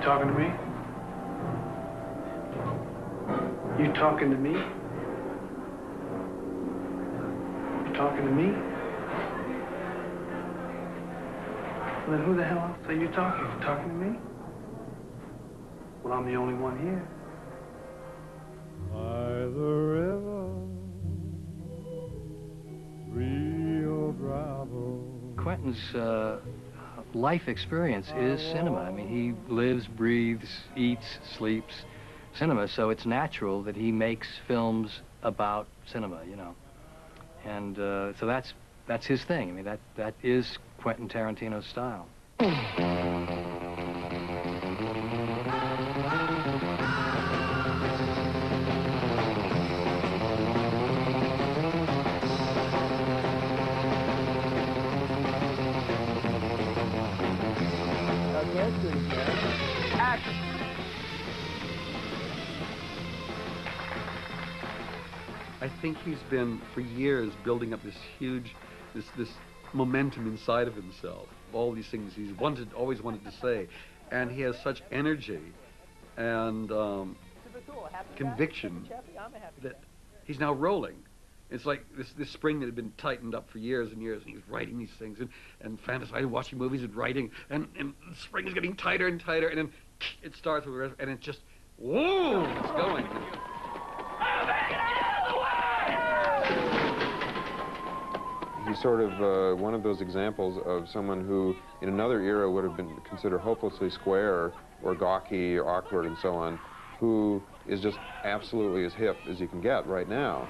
talking to me? You talking to me? You talking to me? Well, then who the hell else are you talking? You talking to me? Well, I'm the only one here. By the river, Rio Bravo. Quentin's life experience is cinema. I mean, he lives, breathes, eats, sleeps cinema, so it's natural that he makes films about cinema, you know. And so that's his thing. I mean, that is Quentin Tarantino's style. Action! I think he's been, for years, building up this huge, this momentum inside of himself. All these things he's always wanted to say. And he has such energy and conviction that he's now rolling. It's like this spring that had been tightened up for years and years, and he's writing these things and fantasizing, watching movies and writing, and the spring is getting tighter and tighter, and then it starts with, and it just, whoa, it's going. He's sort of one of those examples of someone who, in another era, would have been considered hopelessly square or gawky or awkward and so on, who is just absolutely as hip as you can get right now.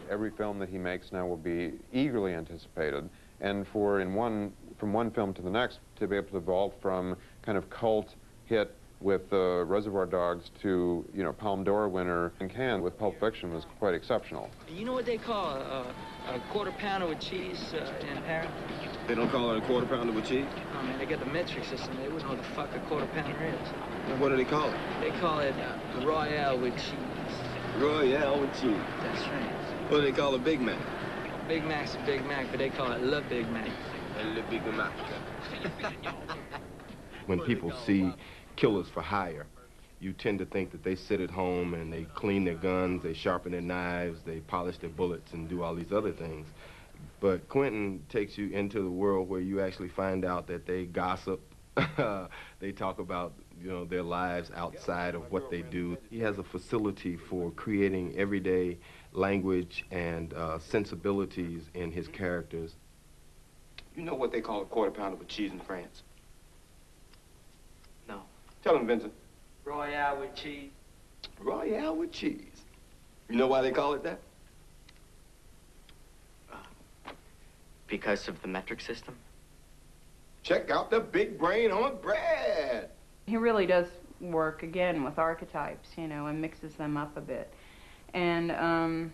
Every film that he makes now will be eagerly anticipated, and from one film to the next, to be able to evolve from kind of cult hit with Reservoir Dogs to, you know, Palme d'Or winner in Cannes with Pulp Fiction was quite exceptional. You know what they call a quarter pounder with cheese in Paris? They don't call it a quarter pounder with cheese? Oh, man, they got the metric system. They wouldn't know what the fuck a quarter pounder is. And what do they call it? They call it Royale with cheese. Royale with cheese. That's right. What do they call a Big Mac? Big Mac's a Big Mac, but they call it Le Big Mac. Le Big Mac. When people see killers for hire, you tend to think that they sit at home and they clean their guns, they sharpen their knives, they polish their bullets and do all these other things. But Quentin takes you into the world where you actually find out that they gossip. They talk about, you know, their lives outside of what they do. He has a facility for creating everyday language and sensibilities in his characters. You know what they call a quarter pounder with cheese in France? No. Tell him, Vincent. Royale with cheese. Royale with cheese. You know why they call it that? Because of the metric system? Check out the big brain on Brad. He really does work, again, with archetypes, you know, and mixes them up a bit. And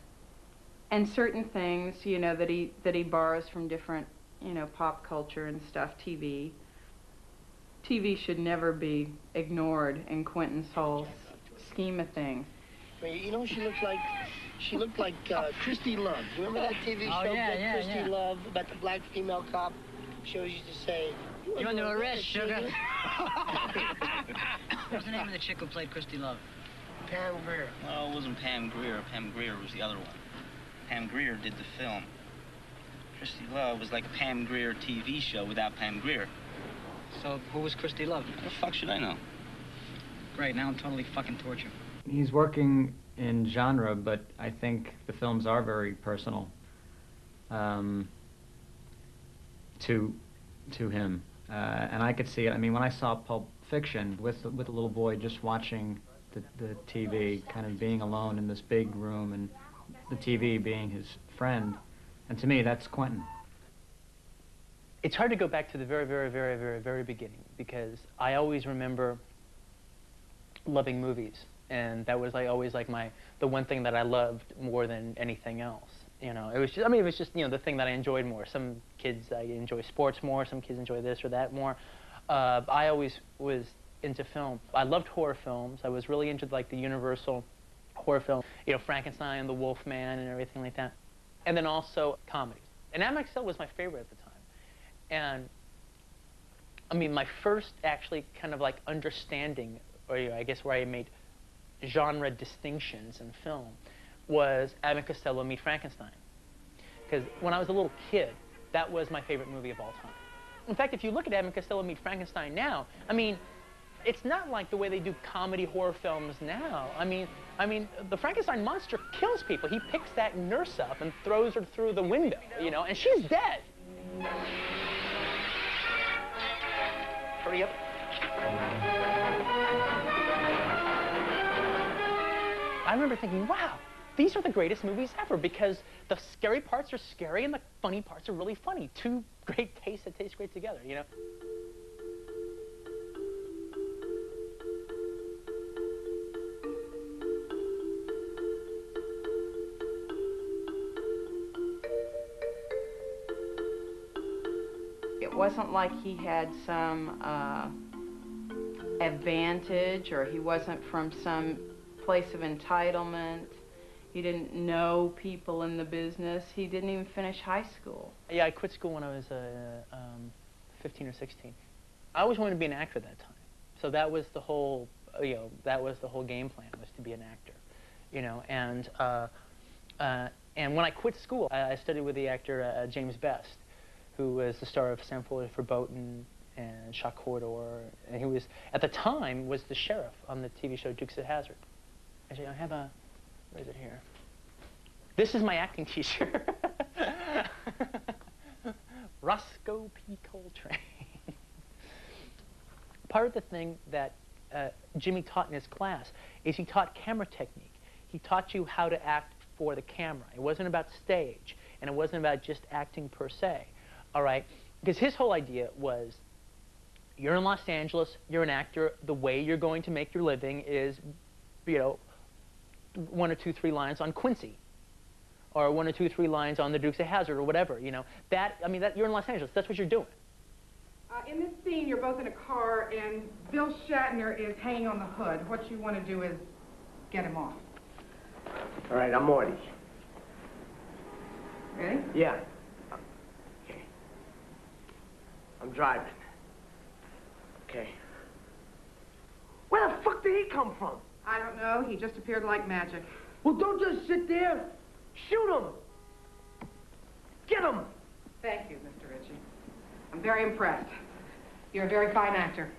certain things, you know, that he borrows from different, you know, pop culture and stuff, TV. TV should never be ignored in Quentin's whole scheme of things. You know, she looked like Christy Love. Do you remember that TV show, Christy Love, about the black female cop? She always used to say, "You under arrest, sugar." What's the name of the chick who played Christy Love? Pam Grier. Well, it wasn't Pam Grier. Pam Grier was the other one. Pam Grier did the film. Christy Love was like a Pam Grier TV show without Pam Grier. So, who was Christy Love? What the fuck should I know? Great, now I'm totally fucking tortured. He's working in genre, but I think the films are very personal to him. And I could see it. I mean, when I saw Pulp Fiction with a little boy just watching the TV, kind of being alone in this big room and the TV being his friend, and to me, that's Quentin. It's hard to go back to the very, very, very, very, very beginning, because I always remember loving movies, and that was always the one thing that I loved more than anything else. You know, it was just, I mean, it was just, you know, the thing that I enjoyed more. Some kids enjoy sports more, some kids enjoy this or that more. I always was into film. I loved horror films. I was really into like the Universal horror film, you know, Frankenstein, The Wolfman, and everything like that. And then also comedies. And MXL was my favorite at the time. And I mean, my first actually kind of like understanding, or I guess where I made genre distinctions in film, was Abbott and Costello Meet Frankenstein. Because when I was a little kid, that was my favorite movie of all time. In fact, if you look at Abbott and Costello Meet Frankenstein now, I mean, it's not like the way they do comedy horror films now. I mean, the Frankenstein monster kills people. He picks that nurse up and throws her through the window, you know, and she's dead. Hurry up. I remember thinking, wow, these are the greatest movies ever, because the scary parts are scary and the funny parts are really funny. Two great tastes that taste great together, you know? It wasn't like he had some advantage, or he wasn't from some place of entitlement. He didn't know people in the business. He didn't even finish high school. Yeah, I quit school when I was 15 or 16. I always wanted to be an actor at that time. So that was the whole, you know, that was the whole game plan, was to be an actor, you know. And when I quit school, I studied with the actor James Best, who was the star of Sam Foley Verboten and Shock Corridor, and he was, at the time, was the sheriff on the TV show Dukes of Hazzard. Actually, I have a, where is it here? This is my acting t-shirt. Roscoe P. Coltrane. Part of the thing that Jimmy taught in his class is he taught camera technique. He taught you how to act for the camera. It wasn't about stage, and it wasn't about just acting per se, all right? Because his whole idea was, you're in Los Angeles, you're an actor, the way you're going to make your living is, you know, 1 or 2, 3 lines on Quincy, or 1 or 2, 3 lines on the Dukes of Hazzard, or whatever, you know. That, I mean, that, you're in Los Angeles, that's what you're doing. In this scene, you're both in a car, and Bill Shatner is hanging on the hood. What you want to do is get him off. All right, I'm Morty. Ready? Yeah. Okay. I'm driving. Okay. Where the fuck did he come from? I don't know. He just appeared like magic. Well, don't just sit there. Shoot him. Get him. Thank you, Mr. Ritchie. I'm very impressed. You're a very fine actor.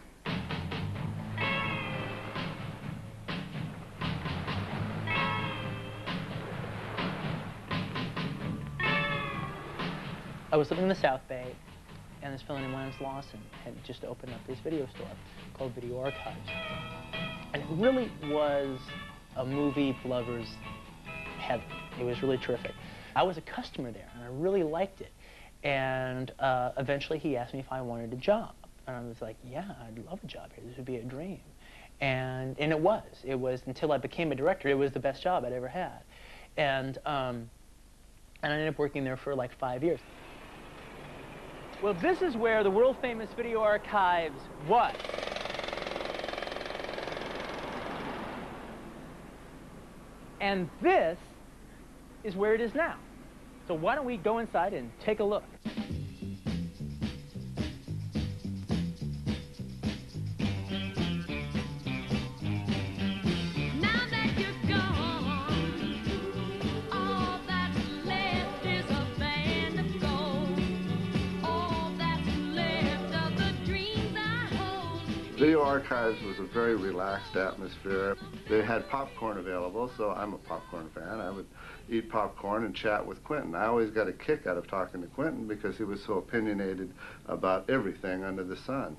I was living in the South Bay, and this fellow named Lance Lawson had just opened up this video store called Video Archives. And it really was a movie lover's heaven. It was really terrific. I was a customer there, and I really liked it. And eventually he asked me if I wanted a job. And I was like, yeah, I'd love a job here. This would be a dream. And it was. It was, until I became a director, it was the best job I'd ever had. And I ended up working there for like 5 years. Well, this is where the world-famous Video Archives was. And this is where it is now. So why don't we go inside and take a look? Video Archives was a very relaxed atmosphere. They had popcorn available, so I'm a popcorn fan. I would eat popcorn and chat with Quentin. I always got a kick out of talking to Quentin because he was so opinionated about everything under the sun.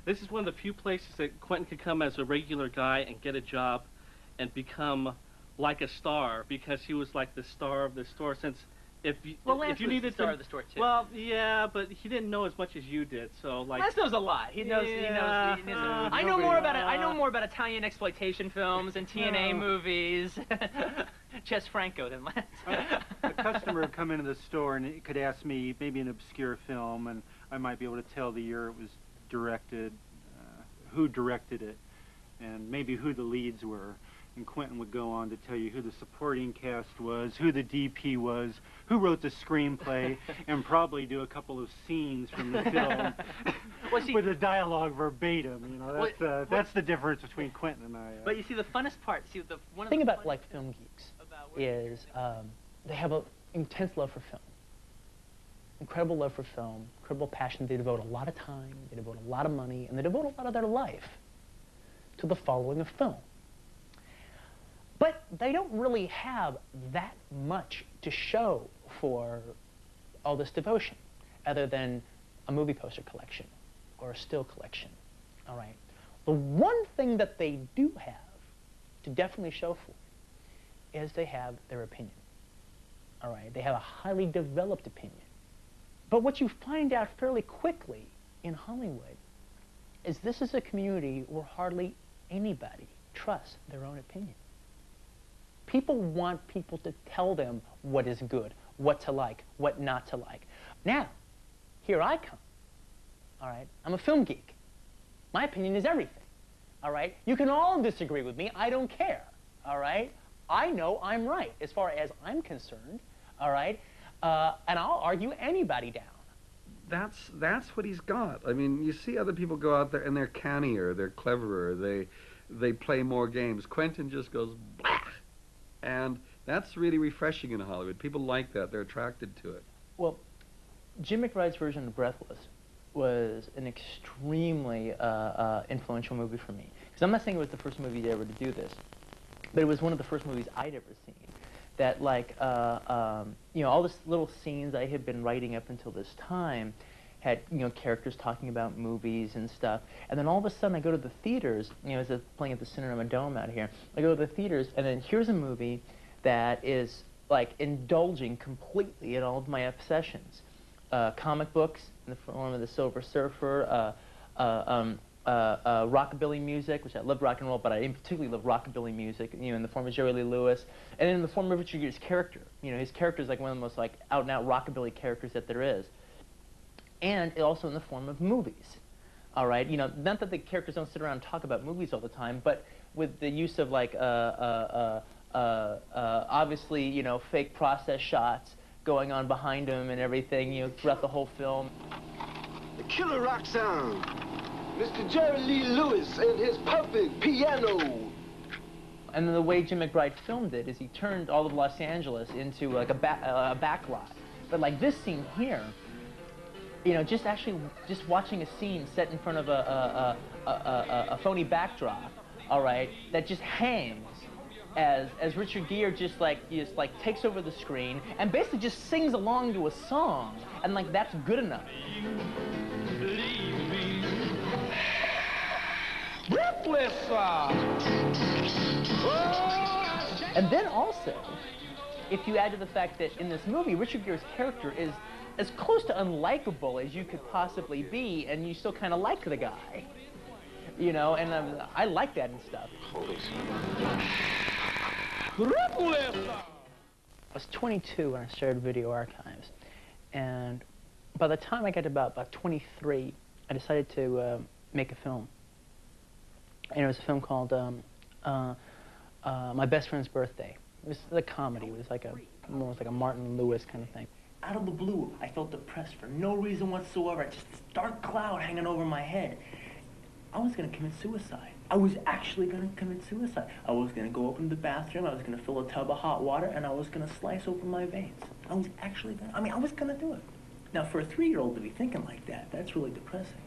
This is one of the few places that Quentin could come as a regular guy and get a job and become like a star, because he was like the star of the store. Since if you needed the star of the store too. Well, yeah, but he didn't know as much as you did. So like, Lance knows a lot. He knows. Yeah, he knows. I know more about it. I know more about Italian exploitation films and TNA No. movies. Jess Franco than Lance. A customer would come into the store and it could ask me maybe an obscure film, and I might be able to tell the year it was directed, who directed it, and maybe who the leads were. And Quentin would go on to tell you who the supporting cast was, who the DP was, who wrote the screenplay, and probably do a couple of scenes from the film. with the dialogue verbatim. You know, that's the difference between Quentin and I. But you see, the funnest part, one thing about like film geeks is they have an intense love for film. Incredible love for film, incredible passion. They devote a lot of time, they devote a lot of money, and they devote a lot of their life to the following of film. But they don't really have that much to show for all this devotion, other than a movie poster collection or a still collection, all right? The one thing that they do have to definitely show for is they have their opinion, all right? They have a highly developed opinion. But what you find out fairly quickly in Hollywood is this is a community where hardly anybody trusts their own opinion. People want people to tell them what is good, what to like, what not to like. Now, here I come, all right? I'm a film geek. My opinion is everything, all right? You can all disagree with me. I don't care, all right? I know I'm right as far as I'm concerned, all right? And I'll argue anybody down. That's what he's got. I mean, you see other people go out there and they're cannier, they're cleverer, they play more games. Quentin just goes blah, and that's really refreshing in Hollywood. People like that. They're attracted to it. Well, Jim McBride's version of Breathless was an extremely influential movie for me. Because I'm not saying it was the first movie ever to do this, but it was one of the first movies I'd ever seen that, like, you know, all these little scenes I had been writing up until this time had, you know, characters talking about movies and stuff. And then all of a sudden I go to the theaters, you know, as it's playing at the Cinema Dome out here. I go to the theaters, and then here's a movie that is, like, indulging completely in all of my obsessions. Comic books in the form of the Silver Surfer, rockabilly music, which I love rock and roll, but I particularly love rockabilly music, you know, in the form of Jerry Lee Lewis, and in the form of Richard Gere's character. You know, his character is like one of the most like out-and-out rockabilly characters that there is. And also in the form of movies. All right, you know, not that the characters don't sit around and talk about movies all the time, but with the use of like obviously, you know, fake process shots going on behind them and everything, you know, throughout the whole film. The killer rock sound. Mr. Jerry Lee Lewis and his perfect piano. And then the way Jim McBride filmed it is he turned all of Los Angeles into like a backlot. But like this scene here, you know, just watching a scene set in front of a phony backdrop, all right, that just hangs as Richard Gere just takes over the screen and basically just sings along to a song, and like that's good enough. Breathless. And then also, if you add to the fact that in this movie, Richard Gere's character is as close to unlikable as you could possibly be, and you still kind of like the guy. You know, and I like that and stuff. Holy I was 22 when I started Video Archives, and by the time I got to about 23, I decided to make a film. And it was a film called My Best Friend's Birthday. It was a comedy. It was like almost like a Martin Lewis kind of thing. Out of the blue, I felt depressed for no reason whatsoever. Just this dark cloud hanging over my head. I was going to commit suicide. I was actually going to commit suicide. I was going to go up into the bathroom, I was going to fill a tub of hot water, and I was going to slice open my veins. I was actually going to, I was going to do it. Now, for a 3-year-old to be thinking like that, that's really depressing.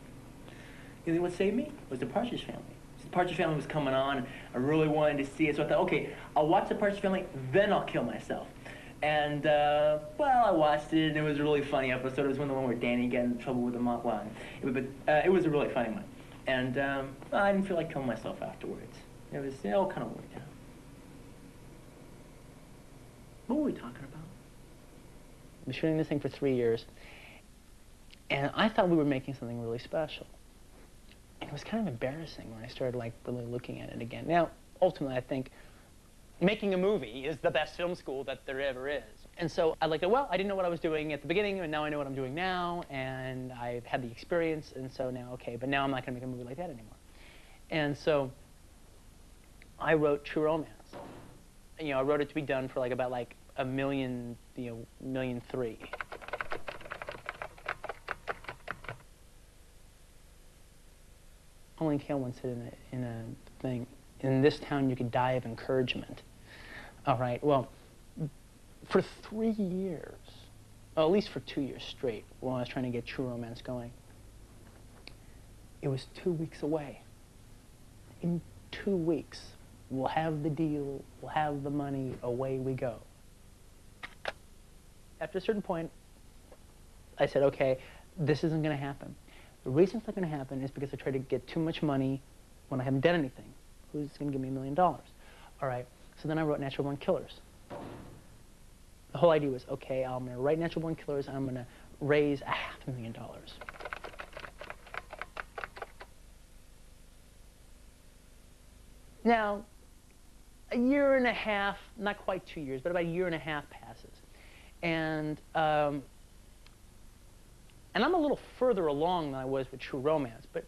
You know what saved me? Was the Partridge Family. The Partridge Family was coming on, I really wanted to see it, so I thought, okay, I'll watch the Partridge Family, then I'll kill myself. And, well, I watched it, and it was a really funny episode. It was one where Danny got in trouble with the mom. Well, it was a really funny one. And I didn't feel like killing myself afterwards. It all kind of worked out. What were we talking about? I've been shooting this thing for 3 years, and I thought we were making something really special. And it was kind of embarrassing when I started, like, really looking at it again. Now, ultimately, I think making a movie is the best film school that there ever is. And so I like, well, I didn't know what I was doing at the beginning, and now I know what I'm doing now, and I've had the experience, and so now, okay, but now I'm not going to make a movie like that anymore. And so I wrote True Romance. You know, I wrote it to be done for about $1 million, $1.3 million. Pauline Kael once said in a thing, in this town you could die of encouragement. All right, well, for 3 years, well, at least for 2 years straight, while I was trying to get True Romance going, it was 2 weeks away. In 2 weeks, we'll have the deal, we'll have the money, away we go. After a certain point, I said, okay, this isn't going to happen. The reason it's not going to happen is because I tried to get too much money when I haven't done anything. Who's going to give me $1 million? All right, so then I wrote Natural Born Killers. The whole idea was, okay, I'm going to write Natural Born Killers, and I'm going to raise $500,000. Now, a year and a half, not quite 2 years, but about a year and a half passes. And I'm a little further along than I was with True Romance, but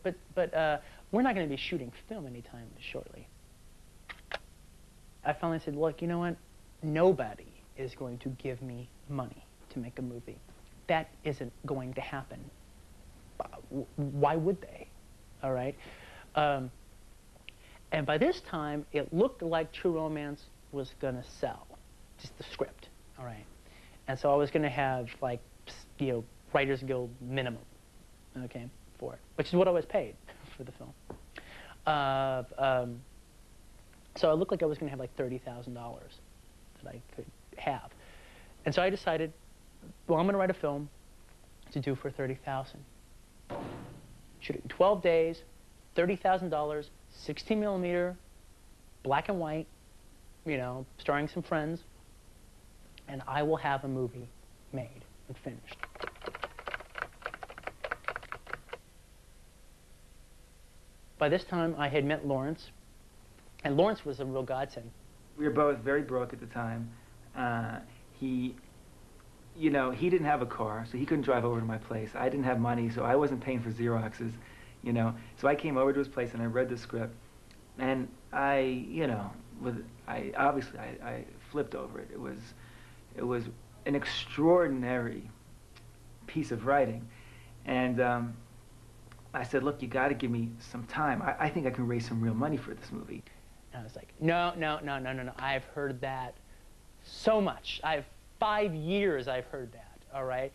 we're not going to be shooting film anytime shortly. I finally said, look, you know what? Nobody is going to give me money to make a movie. That isn't going to happen. Why would they? All right? And by this time, it looked like True Romance was going to sell, just the script, all right? And so I was going to have, like, you know, Writers Guild minimum, okay, for it, which is what I was paid for the film. So it looked like I was going to have, like, $30,000 that I could have. And so I decided, well, I'm going to write a film to do for $30,000. Shoot it in 12 days, $30,000, 16 millimeter, black and white, you know, starring some friends, and I will have a movie made and finished. By this time, I had met Lawrence, and Lawrence was a real godsend. We were both very broke at the time. You know, he didn't have a car, so he couldn't drive over to my place. I didn't have money, so I wasn't paying for Xeroxes, you know. So I came over to his place and I read the script, and I flipped over it. It was an extraordinary piece of writing, and I said, look, you got to give me some time. I think I can raise some real money for this movie. And I was like, no. I've heard that so much. 5 years I've heard that, all right?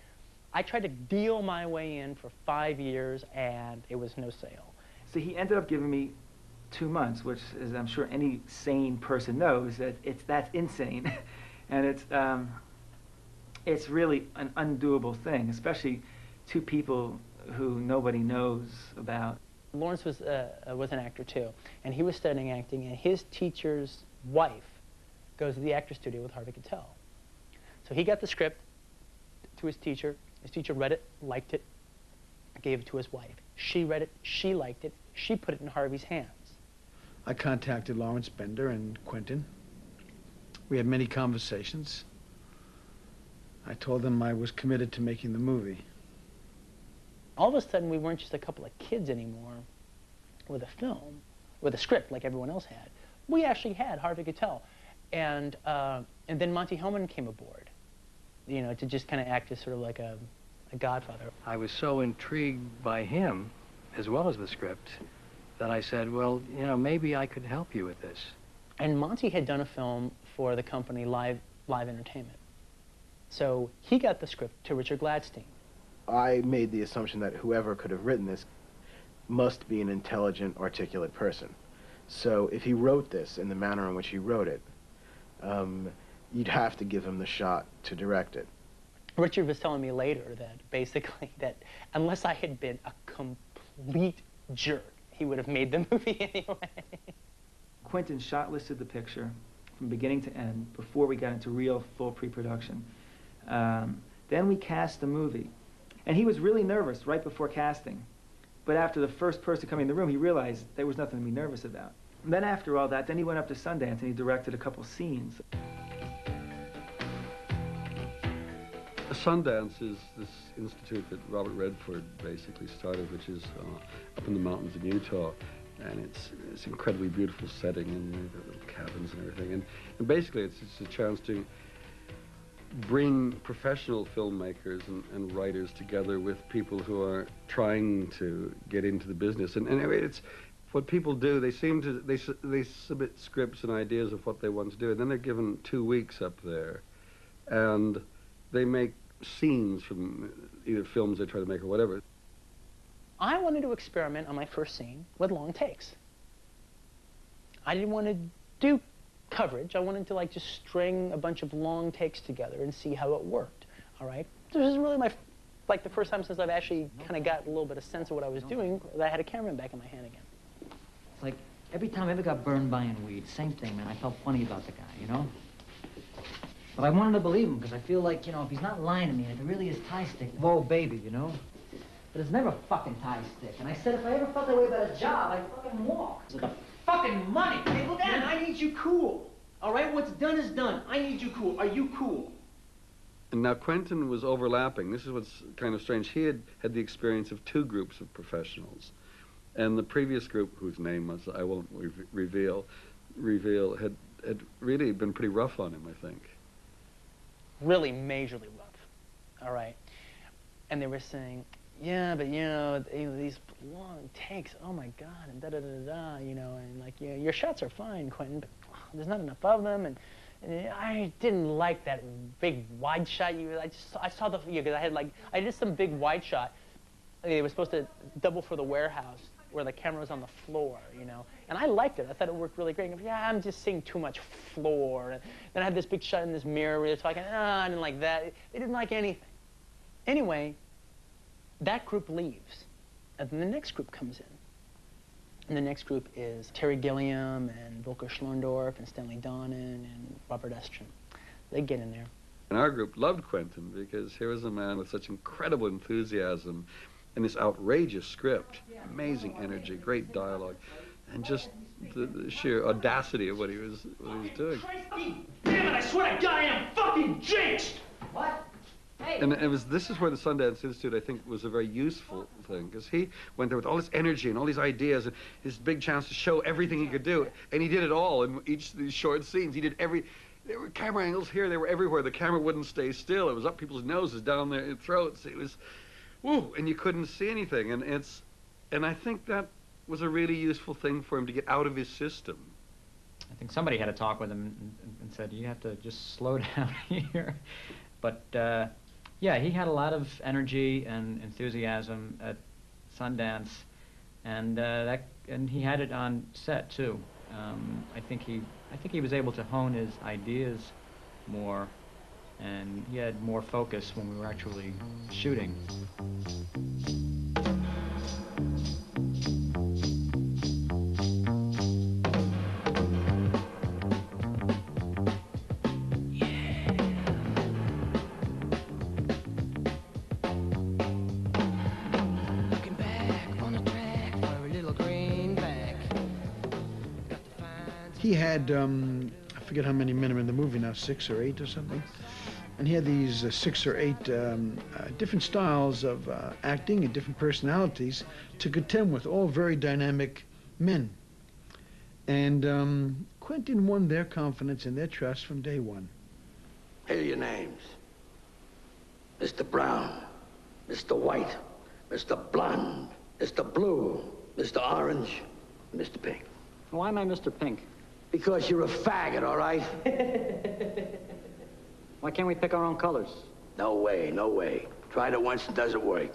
I tried to deal my way in for 5 years, and it was no sale. So he ended up giving me 2 months, which, as I'm sure any sane person knows, that that's insane. And it's really an undoable thing, especially two people who nobody knows about. Lawrence was an actor too, and he was studying acting, and his teacher's wife goes to the actor studio with Harvey Keitel. So he got the script to his teacher. His teacher read it, liked it, gave it to his wife. She read it, she liked it, she put it in Harvey's hands. I contacted Lawrence Bender and Quentin. We had many conversations. I told them I was committed to making the movie. All of a sudden, we weren't just a couple of kids anymore with a film, with a script like everyone else had. We actually had Harvey Keitel. And then Monty Hellman came aboard, you know, to just kind of act as sort of like a godfather. I was so intrigued by him, as well as the script, that I said, well, you know, maybe I could help you with this. And Monty had done a film for the company Live Entertainment. So he got the script to Richard Gladstein. I made the assumption that whoever could have written this must be an intelligent, articulate person. So if he wrote this in the manner in which he wrote it, you'd have to give him the shot to direct it. Richard was telling me later that basically that unless I had been a complete jerk, he would have made the movie anyway. Quentin shot-listed the picture from beginning to end before we got into real full pre-production. Then we cast the movie. And he was really nervous right before casting. But after the first person coming in the room, he realized there was nothing to be nervous about. And then after all that, then he went up to Sundance and he directed a couple scenes. Sundance is this institute that Robert Redford basically started, which is up in the mountains in Utah. And it's an incredibly beautiful setting, and the little cabins and everything. And basically it's a chance to bring professional filmmakers and writers together with people who are trying to get into the business. And anyway, what people do, they seem to, they submit scripts and ideas of what they want to do, and then they're given 2 weeks up there, and they make scenes from either films they try to make or whatever. I wanted to experiment on my first scene with long takes. I didn't want to do coverage. I wanted to like just string a bunch of long takes together and see how it worked, all right? This is really like the first time since I've actually kind of got a little bit of sense of what I was doing that I had a camera back in my hand again. It's like every time I ever got burned buying weed, same thing, man. I felt funny about the guy, you know? But I wanted to believe him because I feel like, you know, if he's not lying to me, and if it really is tie stick, whoa, baby, you know? But it's never fucking tie stick. And I said if I ever felt that way about a job, I'd fucking walk. So the fucking money. Hey, look at it. I need you cool. All right? What's done is done. I need you cool. Are you cool? And now Quentin was overlapping. This is what's kind of strange. He had the experience of 2 groups of professionals. And the previous group, whose name was, I won't reveal, had really been pretty rough on him, I think. Really majorly rough, all right? And they were saying, yeah, but you know, these long takes, oh my God, and da-da-da-da, you know, and like, yeah, your shots are fine, Quentin, but there's not enough of them, and I didn't like that big wide shot. I saw the, because I did some big wide shot. It was supposed to double for the warehouse where the camera was on the floor, you know, and I liked it. I thought it worked really great. Yeah, I'm just seeing too much floor. And then I had this big shot in this mirror where they're talking, I didn't like that. They didn't like anything. Anyway, that group leaves, and then the next group comes in. And the next group is Terry Gilliam and Volker Schlorndorf and Stanley Donen and Robert Estrin. They get in there. And our group loved Quentin because here was a man with such incredible enthusiasm and this outrageous script, amazing energy, great dialogue, and just the sheer audacity of what he was doing. Damn it, I swear to God, I am fucking jinxed! What? Hey. And this is where the Sundance Institute, I think, was a very useful thing, because he went there with all this energy and all these ideas and his big chance to show everything he could do, and he did it all in each of these short scenes. He did there were camera angles here, they were everywhere. The camera wouldn't stay still. It was up people's noses, down their throats. It was, woo, and you couldn't see anything. And I think that was a really useful thing for him to get out of his system. I think somebody had a talk with him and said, you have to just slow down here. But, yeah, he had a lot of energy and enthusiasm at Sundance, and he had it on set too. I think he was able to hone his ideas more, and he had more focus when we were actually shooting. He had, I forget how many men are in the movie now, 6 or 8 or something. And he had these 6 or 8 different styles of acting and different personalities to contend with, all very dynamic men. And Quentin won their confidence and their trust from day one. Here are your names. Mr. Brown, Mr. White, Mr. Blonde, Mr. Blue, Mr. Orange, and Mr. Pink. Why am I Mr. Pink? Because you're a faggot, all right? Why can't we pick our own colors? No way, no way. Tried it once, it doesn't work.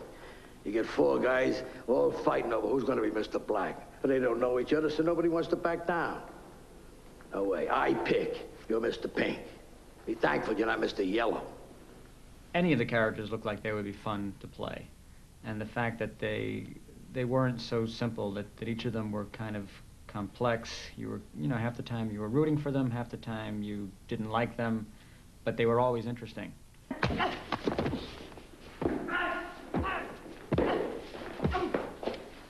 You get 4 guys all fighting over who's going to be Mr. Black. But they don't know each other, so nobody wants to back down. No way. I pick. You're Mr. Pink. Be thankful you're not Mr. Yellow. Any of the characters looked like they would be fun to play. And the fact that they weren't so simple, that each of them were kind of complex. You were, you know, half the time you were rooting for them, half the time you didn't like them, but they were always interesting. You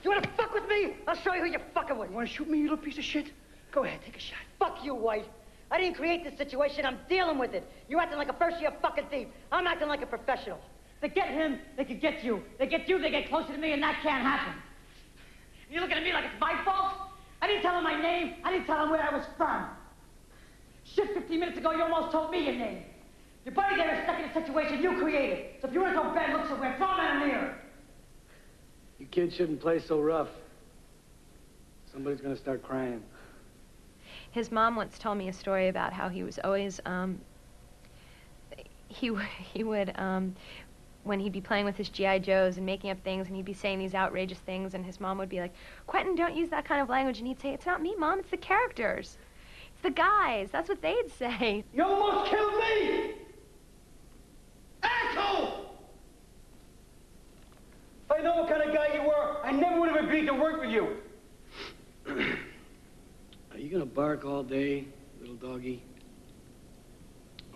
wanna fuck with me? I'll show you who you're fucking with. You wanna shoot me, you little piece of shit? Go ahead, take a shot. Fuck you, White. I didn't create this situation. I'm dealing with it. You're acting like a first-year fucking thief. I'm acting like a professional. They get him, they could get you. They get you, they get closer to me, and that can't happen. You're looking at me like it's my fault? I didn't tell him my name. I didn't tell him where I was from. Shit, 15 minutes ago, you almost told me your name. Your buddy there is stuck in a situation you created. So if you want to throw bad looks away, throw him in a mirror. You kids shouldn't play so rough. Somebody's gonna start crying. His mom once told me a story about how he was always, he would, when he'd be playing with his G.I. Joes and making up things, and he'd be saying these outrageous things, and his mom would be like, Quentin, don't use that kind of language, and he'd say, it's not me, Mom, it's the characters. It's the guys. That's what they'd say. You almost killed me! Asshole! If I know what kind of guy you were, I never would have agreed to work with you. Are you gonna bark all day, little doggy?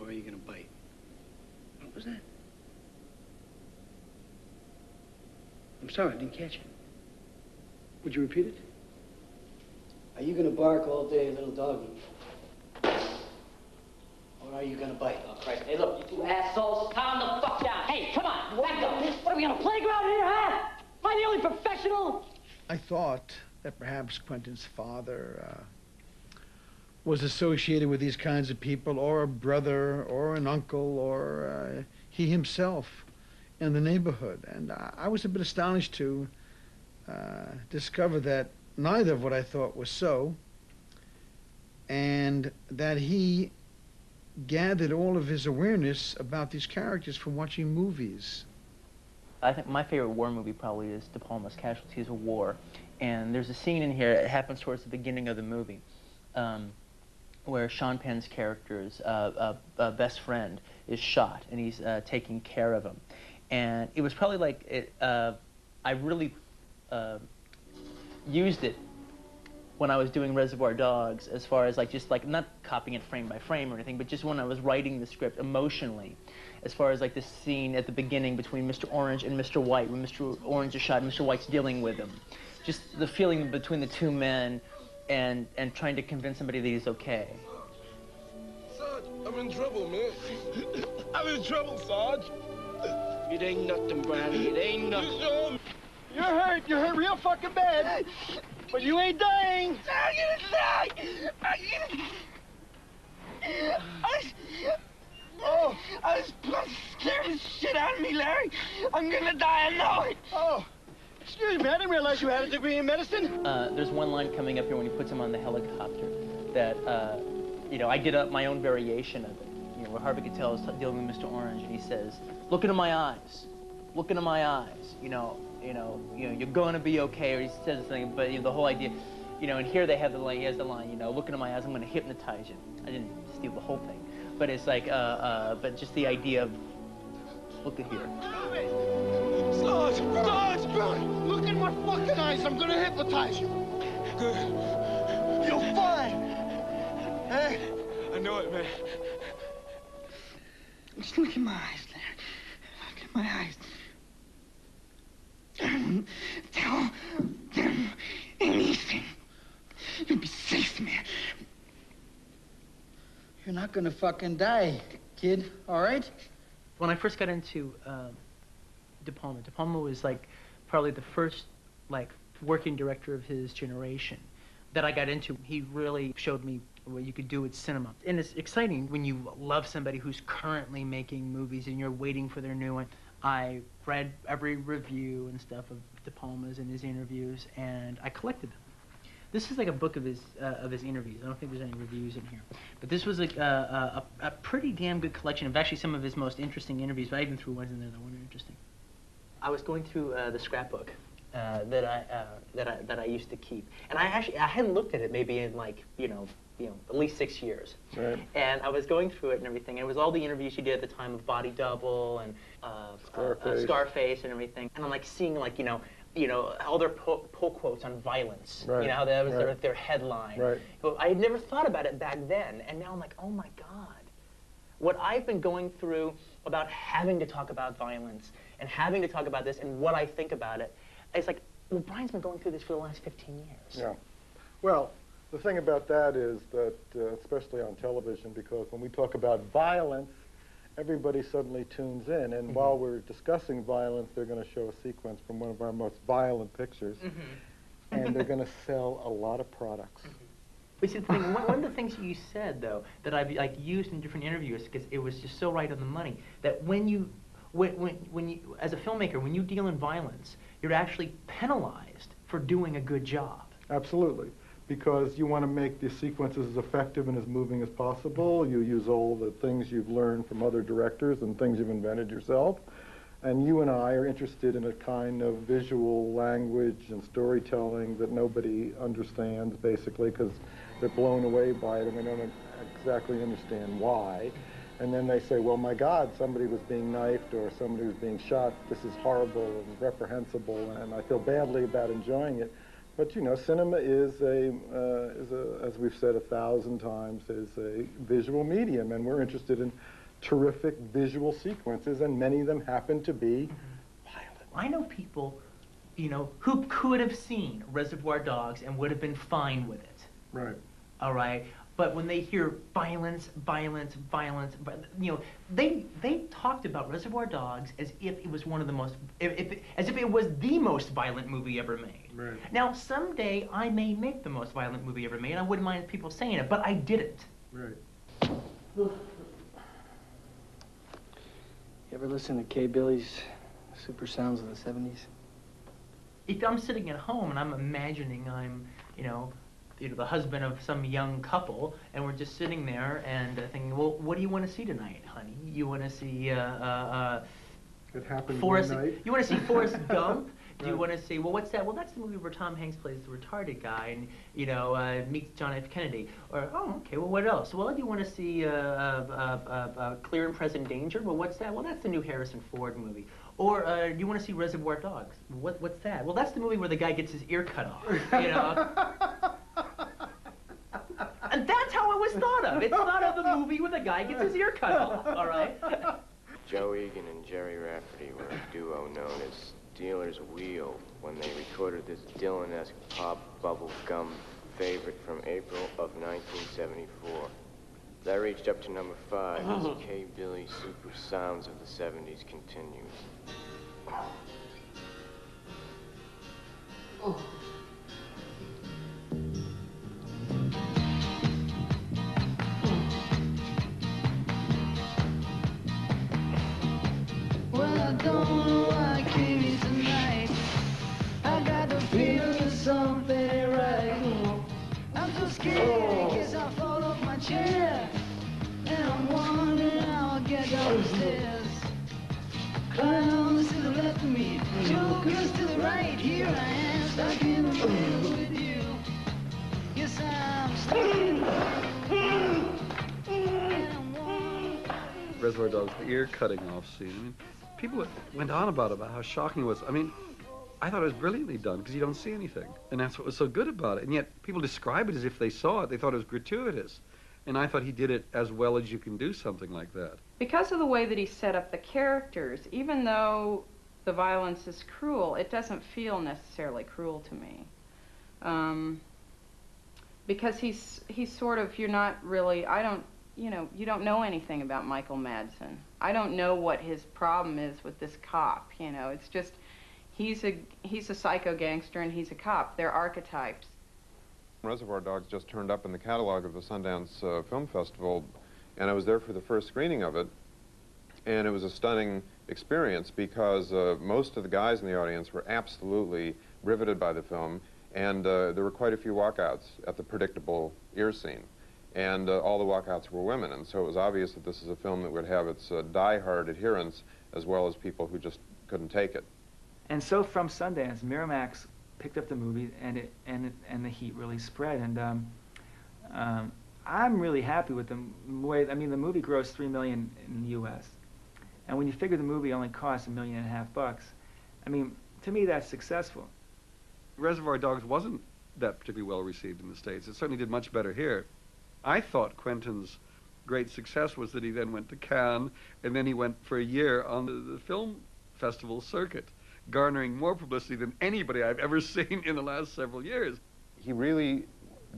Or are you gonna bite? What was that? I'm sorry, I didn't catch it. Would you repeat it? Are you gonna bark all day, little doggy? Or are you gonna bite? Oh, Christ. Hey, look, you two assholes, calm the fuck down. Hey, come on, back up. What are we on a playground here, huh? Am I the only professional? I thought that perhaps Quentin's father was associated with these kinds of people, or a brother, or an uncle, or he himself in the neighborhood. And I was a bit astonished to discover that neither of what I thought was so, and that he gathered all of his awareness about these characters from watching movies. I think my favorite war movie probably is De Palma's Casualties of War. And there's a scene in here, it happens towards the beginning of the movie, where Sean Penn's character's best friend is shot, and he's taking care of him. And it was probably like, I really used it when I was doing Reservoir Dogs, as far as just not copying it frame by frame or anything, but just when I was writing the script emotionally, as far as this scene at the beginning between Mr. Orange and Mr. White, when Mr. Orange is shot and Mr. White's dealing with him. Just the feeling between the two men and trying to convince somebody that he's okay. Sarge, I'm in trouble, man. I'm in trouble, Sarge. It ain't nothing, Brownie. It ain't nothing. You're hurt. You're hurt real fucking bad. But you ain't dying. I'm gonna die. Oh, I was scaring the shit out of me, Larry. I'm gonna die, I know it. Oh, excuse me, I didn't realize you had a degree in medicine. There's one line coming up here when he puts him on the helicopter that, I did up my own variation of it. Where Harvey Keitel is dealing with Mr. Orange, and he says, "Look into my eyes. Look into my eyes. You're gonna be okay." Or he says something, but the whole idea, and here they have the line. He has the line, "Look into my eyes. I'm gonna hypnotize you." I didn't steal the whole thing, but it's but just the idea of, look at here. Sarge, look in my fucking eyes. I'm gonna hypnotize you. Good. You're fine. Hey, I know it, man. Just look in my eyes, Larry. Look in my eyes. Tell them anything. You'll be safe, man. You're not gonna fucking die, kid, all right? When I first got into De Palma was probably the first working director of his generation that I got into. He really showed me what you could do with cinema. And it's exciting when you love somebody who's currently making movies and you're waiting for their new one. I read every review and stuff of De Palma's and his interviews, and I collected them. This is like a book of his interviews. I don't think there's any reviews in here. But this was a pretty damn good collection of actually some of his most interesting interviews, but I even threw ones in there that weren't interesting. I was going through the scrapbook that I used to keep, and I hadn't looked at it maybe in at least 6 years. Right. And I was going through it and everything, and it was all the interviews she did at the time of Body Double and Scarface and everything. And I'm seeing all their pull quotes on violence. Right. How that was Right. their headline. Right. But I had never thought about it back then, and now I'm like, oh my God. What I've been going through about having to talk about violence and having to talk about this and what I think about it, it's like, well, Brian's been going through this for the last 15 years. Yeah. Well, the thing about that is that, especially on television, because when we talk about violence, everybody suddenly tunes in. And while we're discussing violence, they're going to show a sequence from one of our most violent pictures. And they're going to sell a lot of products. But see, the thing, one of the things you said, though, that I've used in different interviews, because it was just so right on the money, that when you, as a filmmaker, when you deal in violence, you're actually penalized for doing a good job. Absolutely. Because you want to make the sequences as effective and as moving as possible. You use all the things you've learned from other directors and things you've invented yourself. And you and I are interested in a kind of visual language and storytelling that nobody understands, basically, because they're blown away by it and they don't exactly understand why. And then they say, well, my God, somebody was being knifed or somebody was being shot. This is horrible and reprehensible, and I feel badly about enjoying it. But, you know, cinema is as we've said 1,000 times, is a visual medium, and we're interested in terrific visual sequences, and many of them happen to be violent. I know people, you know, who could have seen Reservoir Dogs and would have been fine with it. Right. All right? But when they hear violence, violence, violence, you know, they talked about Reservoir Dogs as if it was one of the most, as if it was the most violent movie ever made. Right. Now, someday I may make the most violent movie ever made. I wouldn't mind people saying it, but I didn't. Right. You ever listen to Kay Billy's Super Sounds of the 70s? If I'm sitting at home and I'm imagining I'm, you know, the husband of some young couple, and we're just sitting there and thinking, well, what do you want to see tonight, honey? You want to see It happened Forrest? one night. You want to see Forrest Gump? Do you want to see? Well, what's that? Well, that's the movie where Tom Hanks plays the retarded guy and meets John F. Kennedy. Or okay, well, what else? Well, do you want to see Clear and Present Danger? Well, what's that? Well, that's the new Harrison Ford movie. Or do you want to see Reservoir Dogs? What's that? Well, that's the movie where the guy gets his ear cut off. You know. And that's how it was thought of. It's thought of the movie where the guy gets his ear cut off, all right? Joe Egan and Jerry Rafferty were a duo known as Dealer's Wheel when they recorded this Dylan-esque pop bubble gum favorite from April of 1974. That reached up to number 5 as Kay Billy's Super Sounds of the 70s continues. Well, I don't know why I came here tonight. I got the feeling of something ain't right. I'm so scared, I guess I'll fall off my chair. And I'm wondering how I'll get down the stairs. Clowns to the left of me, jokers to the right. Here I am, stuck in the middle with you. Yes, I'm stuck in the middle. Reservoir Dogs, the ear-cutting off scene. I mean, people went on about how shocking it was. I mean, I thought it was brilliantly done because you don't see anything. And that's what was so good about it. And yet people describe it as if they saw it. They thought it was gratuitous. And I thought he did it as well as you can do something like that. Because of the way that he set up the characters, even though the violence is cruel, it doesn't feel necessarily cruel to me. Because he's sort of, you're not really, you don't know anything about Michael Madsen. I don't know what his problem is with this cop, you know. It's just, he's a psycho gangster and he's a cop. They're archetypes. Reservoir Dogs just turned up in the catalog of the Sundance Film Festival, and I was there for the first screening of it, and it was a stunning experience because most of the guys in the audience were absolutely riveted by the film, and there were quite a few walkouts at the predictable ear scene. And all the walkouts were women, and so it was obvious that this is a film that would have its die-hard adherents as well as people who just couldn't take it. And so from Sundance, Miramax picked up the movie, and the heat really spread. And I'm really happy with the way. I mean, the movie grossed $3 million in the U.S., and when you figure the movie only cost $1.5 million, I mean, to me that's successful. Reservoir Dogs wasn't that particularly well received in the States. It certainly did much better here. I thought Quentin's great success was that he then went to Cannes, and then he went for a year on the film festival circuit, garnering more publicity than anybody I've ever seen in the last several years. He really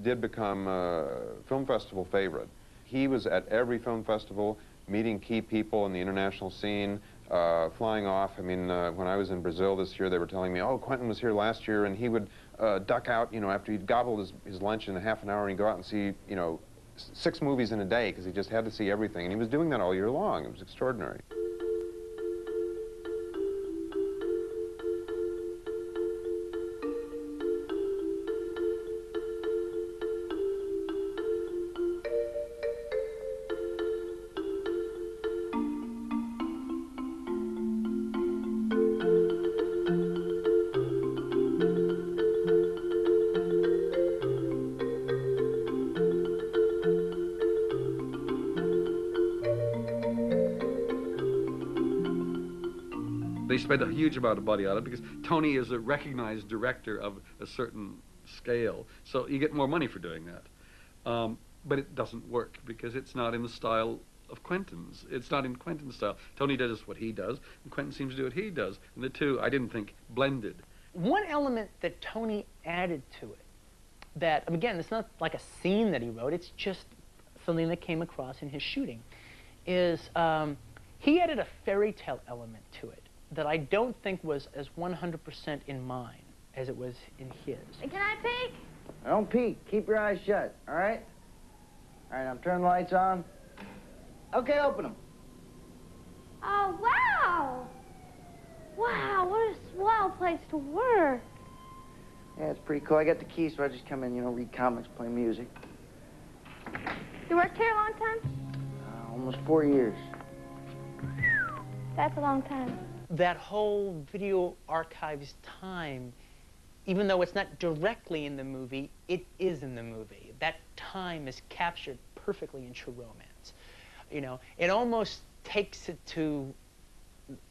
did become a film festival favorite. He was at every film festival, meeting key people in the international scene, flying off. I mean, when I was in Brazil this year, they were telling me, oh, Quentin was here last year, and he would duck out, you know, after he'd gobbled his lunch in a half an hour, and he'd go out and see, you know, 6 movies in a day, because he just had to see everything, and he was doing that all year long. It was extraordinary. They spent a huge amount of money on it because Tony is a recognized director of a certain scale, so you get more money for doing that. But it doesn't work because it's not in the style of Quentin's. It's not in Quentin's style. Tony does what he does, and Quentin seems to do what he does. And the two, I didn't think, blended. One element that Tony added to it, that, again, it's not like a scene that he wrote, it's just something that came across in his shooting, is he added a fairy tale element to it that I don't think was as 100% in mine as it was in his. Can I peek? Don't peek. Keep your eyes shut, all right? All right, I'm turning the lights on. Okay, open them. Oh, wow! Wow, what a swell place to work. Yeah, it's pretty cool. I got the keys, so I just come in, you know, read comics, play music. You worked here a long time? Almost 4 years. That's a long time. That whole video archives time, even though it's not directly in the movie, it is in the movie. That time is captured perfectly in True Romance. You know, it almost takes it to,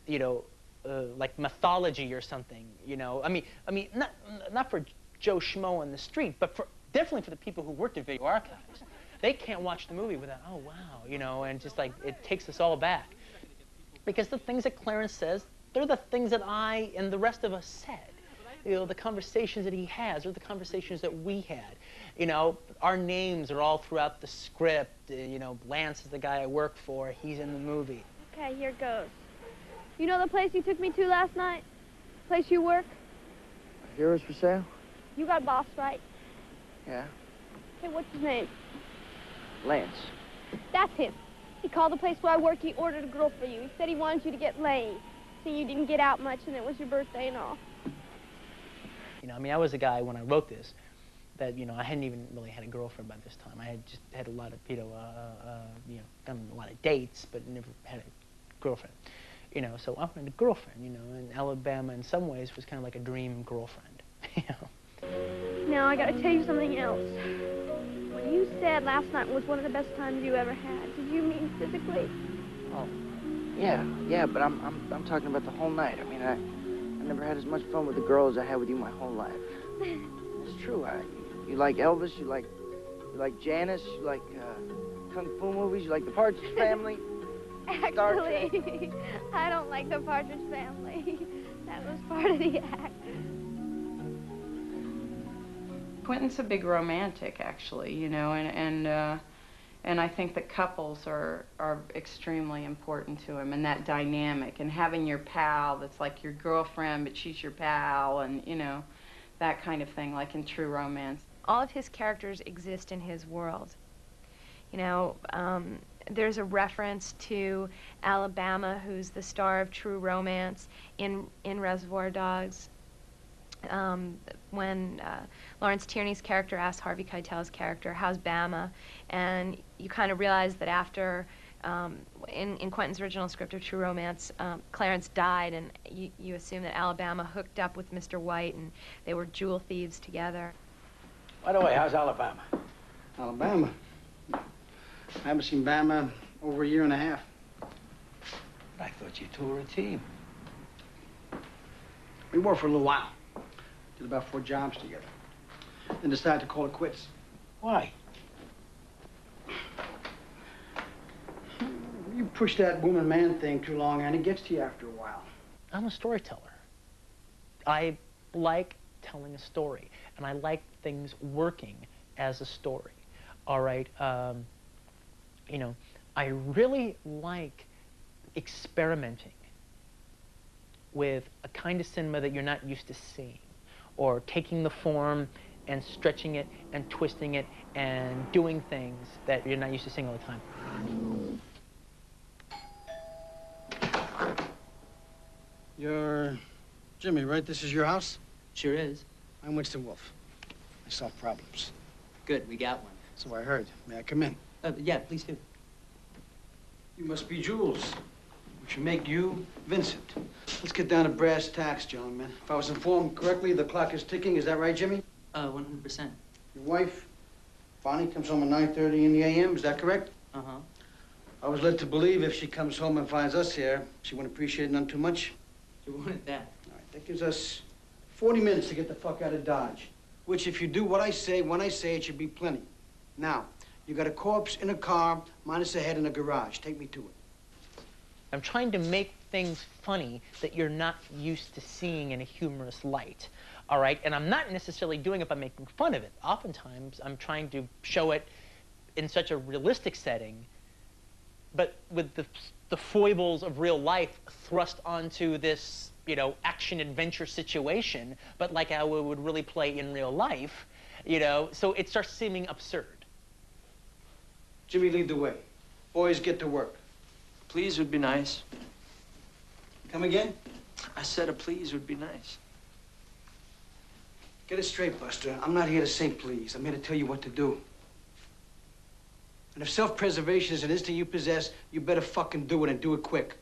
you know, like mythology or something. You know, I mean, not for Joe Schmo on the street, but definitely for the people who worked at video archives. They can't watch the movie without, oh wow, you know, and just like it takes us all back. Because the things that Clarence says, they're the things that I and the rest of us said. You know, the conversations that he has, or the conversations that we had. You know, our names are all throughout the script. You know, Lance is the guy I work for. He's in the movie. Okay, here goes. You know the place you took me to last night? Place you work? Heroes for sale? You got a boss, right? Yeah. Okay, what's his name? Lance. That's him. He called the place where I work. He ordered a girl for you. He said he wanted you to get laid. See, you didn't get out much, and it was your birthday and all. You know, I mean, I was a guy when I wrote this that, you know, I hadn't even really had a girlfriend by this time. I had just had a lot of, you know, done a lot of dates, but never had a girlfriend. You know, so I wanted a girlfriend, you know, and Alabama in some ways was kind of like a dream girlfriend, you know. Now, I gotta tell you something else. When you said last night was one of the best times you ever had, did you mean physically? Oh, yeah, but I'm talking about the whole night. I mean, I never had as much fun with a girl as I had with you my whole life. It's true. You like Elvis, you like Janice, you like kung fu movies, you like the Partridge Family. Actually, I don't like the Partridge Family. That was part of the act. Quentin's a big romantic, actually, you know, and I think that couples are extremely important to him, and that dynamic, and having your pal that's like your girlfriend, but she's your pal, and, you know, that kind of thing, like in True Romance. All of his characters exist in his world. You know, there's a reference to Alabama, who's the star of True Romance in Reservoir Dogs. When Lawrence Tierney's character asked Harvey Keitel's character, how's Bama? And you kind of realize that after, in Quentin's original script of True Romance, Clarence died, and you assume that Alabama hooked up with Mr. White, and they were jewel thieves together. By the way, how's Alabama? Alabama? I haven't seen Bama over a year and a half. I thought you two were a team. We worked for a little while. Did about 4 jobs together. Then decided to call it quits. Why? You push that woman-man thing too long, and it gets to you after a while. I'm a storyteller. I like telling a story, and I like things working as a story. All right? You know, I really like experimenting with a kind of cinema that you're not used to seeing, or taking the form and stretching it and twisting it and doing things that you're not used to seeing all the time. You're Jimmy, right? This is your house? Sure is. I'm Winston Wolfe. I solve problems. Good, we got one. So I heard. May I come in? Yeah, please do. You must be Jules, which should make you Vincent. Let's get down to brass tacks, gentlemen. If I was informed correctly, the clock is ticking. Is that right, Jimmy? 100%. Your wife, Bonnie, comes home at 9:30 in the a.m. Is that correct? Uh-huh. I was led to believe if she comes home and finds us here, she wouldn't appreciate it none too much. You wanted that. All right, that gives us 40 minutes to get the fuck out of Dodge. Which, if you do what I say, when I say it, should be plenty. Now, you got a corpse in a car, minus a head in a garage. Take me to it. I'm trying to make things funny that you're not used to seeing in a humorous light, all right? And I'm not necessarily doing it by making fun of it. Oftentimes, I'm trying to show it in such a realistic setting, but with the foibles of real life thrust onto this, you know, action-adventure situation, but like how it would really play in real life, you know, so it starts seeming absurd. Jimmy, lead the way. Boys, get to work. Please would be nice. Come again? I said a please would be nice. Get it straight, Buster. I'm not here to say please. I'm here to tell you what to do. And if self-preservation is an instinct you possess, you better fucking do it and do it quick.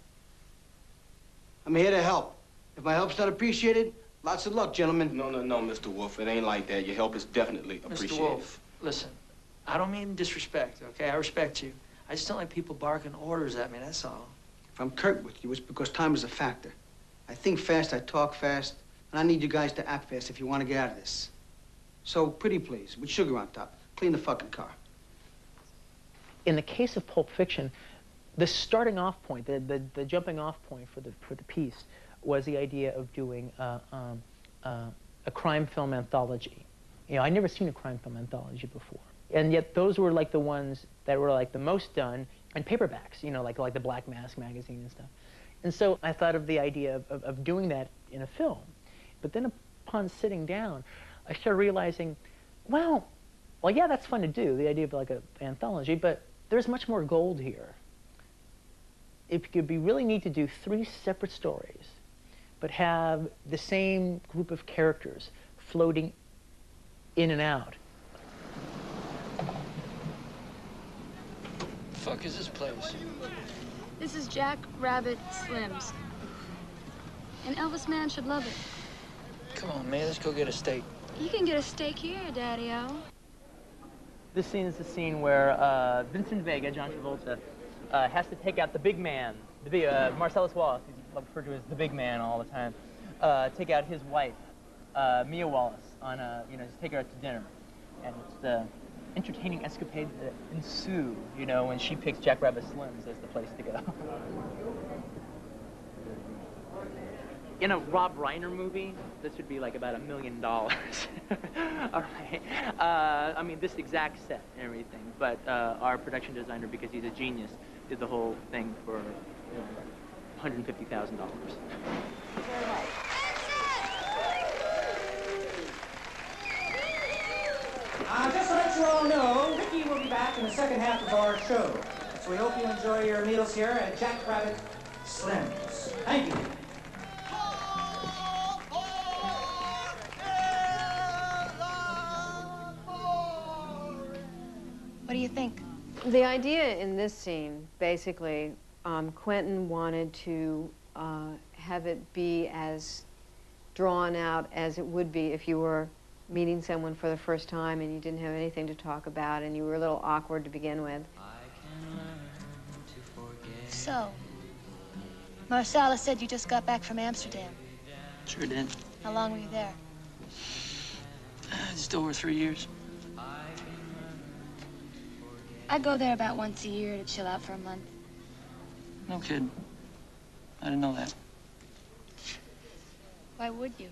I'm here to help. If my help's not appreciated, lots of luck, gentlemen. No, Mr. Wolf. It ain't like that. Your help is definitely appreciated. Mr. Wolf, listen. I don't mean disrespect, okay? I respect you. I just don't like people barking orders at me, that's all. If I'm curt with you, it's because time is a factor. I think fast, I talk fast, and I need you guys to act fast if you want to get out of this. So, pretty please, with sugar on top. Clean the fucking car. In the case of Pulp Fiction, the starting off point, the jumping off point for the piece was the idea of doing a crime film anthology. You know, I'd never seen a crime film anthology before. And yet those were like the ones that were like the most done in paperbacks, you know, like the Black Mask magazine and stuff. And so I thought of the idea of doing that in a film. But then upon sitting down, I started realizing, well, yeah, that's fun to do, the idea of like an anthology, but there's much more gold here. It could be really neat to do 3 separate stories, but have the same group of characters floating in and out. The fuck is this place? This is Jack Rabbit Slim's. An Elvis man should love it. Come on, man, let's go get a steak. You can get a steak here, Daddy-O. This scene is the scene where Vincent Vega, John Travolta, has to take out the big man, Marcellus Wallace, he's referred to as the big man all the time, take out his wife, Mia Wallace, on just take her out to dinner. And it's the entertaining escapades that ensue, you know, when she picks Jack Rabbit Slim's as the place to go. In a Rob Reiner movie, this would be like about $1 million. All right. I mean, this exact set and everything, but our production designer, because he's a genius, did the whole thing for $150,000. Just to let you all know, Ricky will be back in the second half of our show. So we hope you enjoy your meals here at Jack Rabbit Slim's. Thank you. What do you think? The idea in this scene, basically, Quentin wanted to have it be as drawn out as it would be if you were meeting someone for the first time and you didn't have anything to talk about and you were a little awkward to begin with. So, Marcella said you just got back from Amsterdam. Sure did. How long were you there? Just over 3 years. I go there about once a year to chill out for a month. No kidding. I didn't know that. Why would you?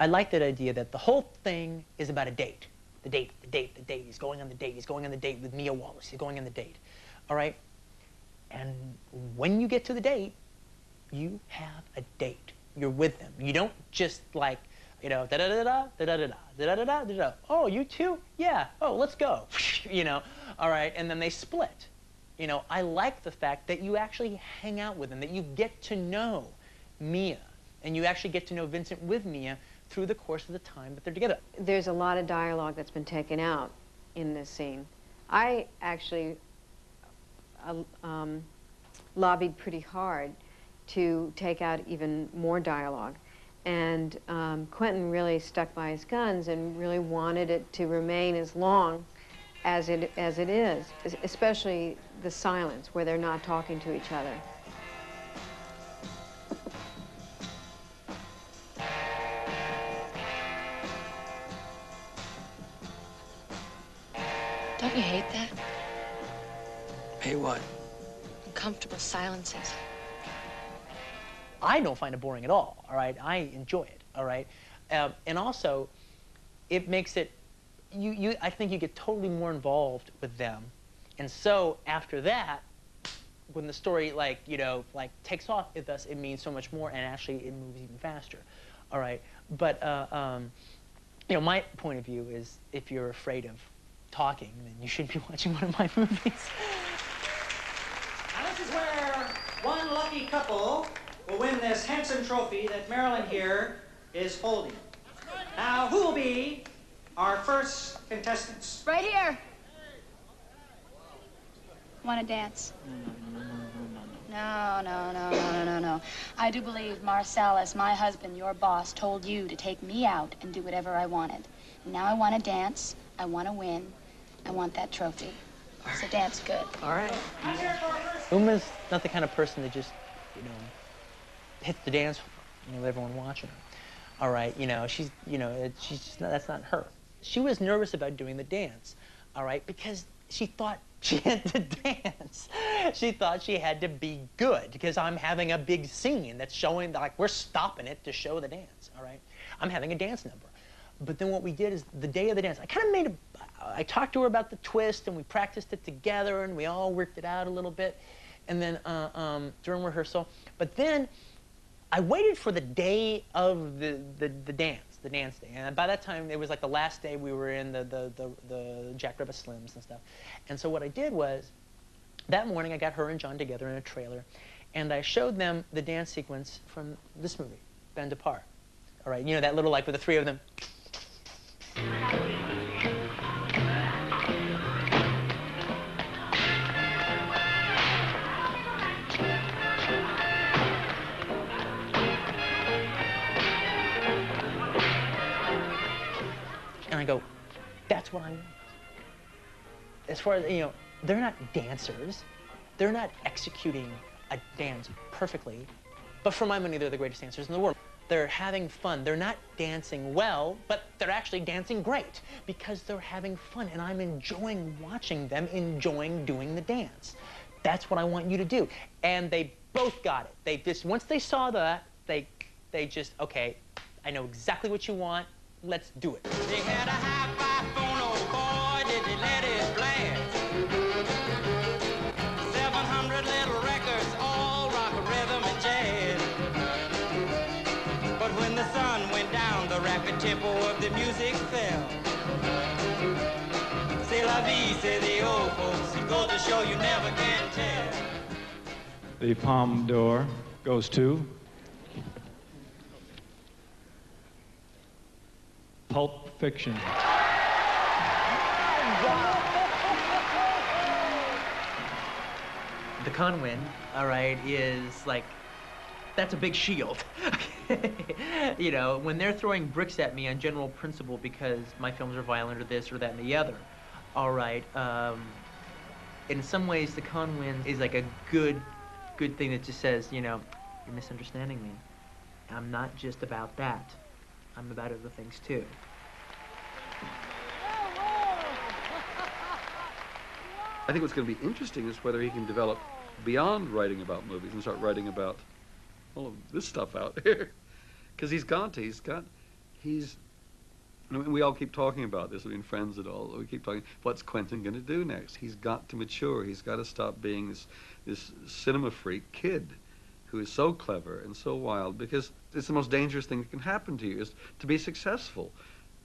I like that idea that the whole thing is about a date. The date. He's going on the date. He's going on the date with Mia Wallace. He's going on the date. All right? And when you get to the date, you have a date. You're with them. You don't just like, you know, da-da-da-da, da-da-da-da, da-da-da-da, da-da. Oh, you too? Yeah. Oh, let's go. You know, all right? And then they split. You know, I like the fact that you actually hang out with them, that you get to know Mia, and you actually get to know Vincent with Mia through the course of the time that they're together. There's a lot of dialogue that's been taken out in this scene. I actually lobbied pretty hard to take out even more dialogue. And Quentin really stuck by his guns and really wanted it to remain as long as it is, especially the silence where they're not talking to each other. you hate that? Hey, what? Uncomfortable silences. I don't find it boring at all right? I enjoy it, all right? And also, it makes it, I think you get totally more involved with them. And so, after that, when the story, like, you know, like, takes off, it means so much more, and actually, it moves even faster, all right? But, you know, my point of view is, if you're afraid of talking, then you shouldn't be watching one of my movies. Now this is where one lucky couple will win this handsome trophy that Marilyn here is holding. Now, who will be our first contestants? Right here. Want to dance? No. I do believe Marcellus, my husband, your boss, told you to take me out and do whatever I wanted. Now I want to dance. I want to win. I want that trophy. So dance good. All right. Uma's not the kind of person that just, you know, hits the dance floor, you know, with everyone watching her. All right, you know, she's just not, that's not her. She was nervous about doing the dance, all right, because she thought she had to dance. She thought she had to be good because I'm having a big scene that's showing, like, we're stopping it to show the dance, all right? I'm having a dance number. But then what we did is the day of the dance, I kind of made I talked to her about the twist and we practiced it together and we all worked it out a little bit. And then during rehearsal, but then I waited for the day of the dance day. And by that time, it was like the last day we were in the Jack Rabbit Slims and stuff. And so what I did was, that morning I got her and John together in a trailer, and I showed them the dance sequence from this movie, Bend Apart. All right, you know, that little, like, with the three of them. And I go, that's what I want. As far as, you know, they're not dancers. They're not executing a dance perfectly. But for my money, they're the greatest dancers in the world. They're having fun. They're not dancing well, but they're actually dancing great because they're having fun. And I'm enjoying watching them, enjoying doing the dance. That's what I want you to do. And they both got it. They just, once they saw that, they just, okay, I know exactly what you want. Let's do it. They had a high-fi phone, oh boy, did they let it blast. 700 little records, all rock, rhythm, and jazz. But when the sun went down, the rapid tempo of the music fell. C'est la vie, say the old folks. It goes to show you never can tell. The Palme d'Or goes to Pulp Fiction. The Conwin, all right, is like, that's a big shield. You know, when they're throwing bricks at me on general principle because my films are violent or this or that and the other, all right, in some ways the Conwin is like a good thing that just says, you know, you're misunderstanding me. I'm not just about that. I'm about other things too. I think what's going to be interesting is whether he can develop beyond writing about movies and start writing about all of this stuff out here. Because I mean, we all keep talking about this, I mean, friends and all, we keep talking, what's Quentin going to do next? He's got to mature. He's got to stop being this cinema freak kid who is so clever and so wild, because it's the most dangerous thing that can happen to you, is to be successful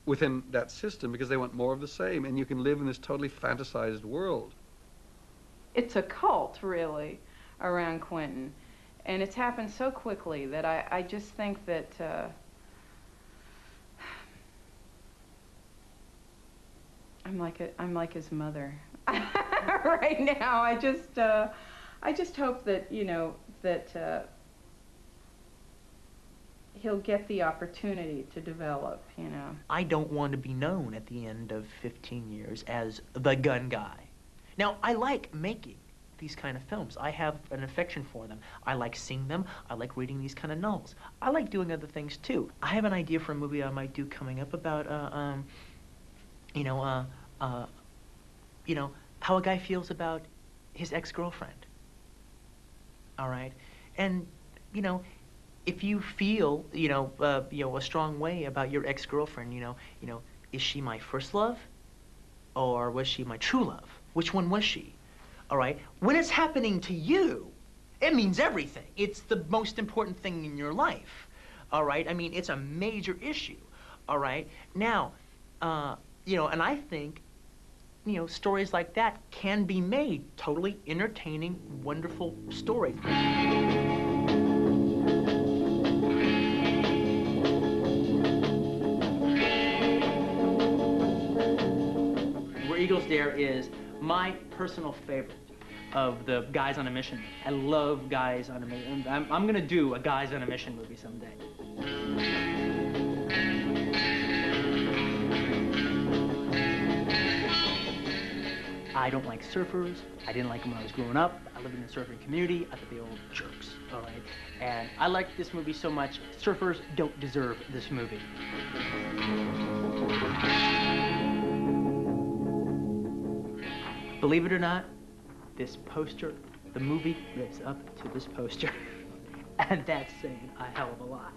within that system, because they want more of the same, and you can live in this totally fantasized world. It's a cult, really, around Quentin. And it's happened so quickly that I just think that I'm like his mother right now. I just hope that, you know, that he'll get the opportunity to develop, you know. I don't want to be known at the end of 15 years as the gun guy. Now, I like making these kind of films. I have an affection for them. I like seeing them. I like reading these kind of novels. I like doing other things too. I have an idea for a movie I might do coming up about, you know, you know, how a guy feels about his ex-girlfriend. All right? And, you know, if you feel, you know, a strong way about your ex-girlfriend, you know, is she my first love? Or was she my true love? Which one was she? All right? When it's happening to you, it means everything. It's the most important thing in your life. All right? I mean, it's a major issue. All right? Now, you know, and I think, you know, stories like that can be made totally entertaining, wonderful stories. Where Eagles Dare is my personal favorite of the Guys on a Mission. I love Guys on a Mission. I'm gonna do a Guys on a Mission movie someday. I don't like surfers. I didn't like them when I was growing up. I lived in a surfing community. I thought they were all jerks, all right? And I liked this movie so much, surfers don't deserve this movie. Believe it or not, this poster, the movie lives up to this poster. And that's saying a hell of a lot.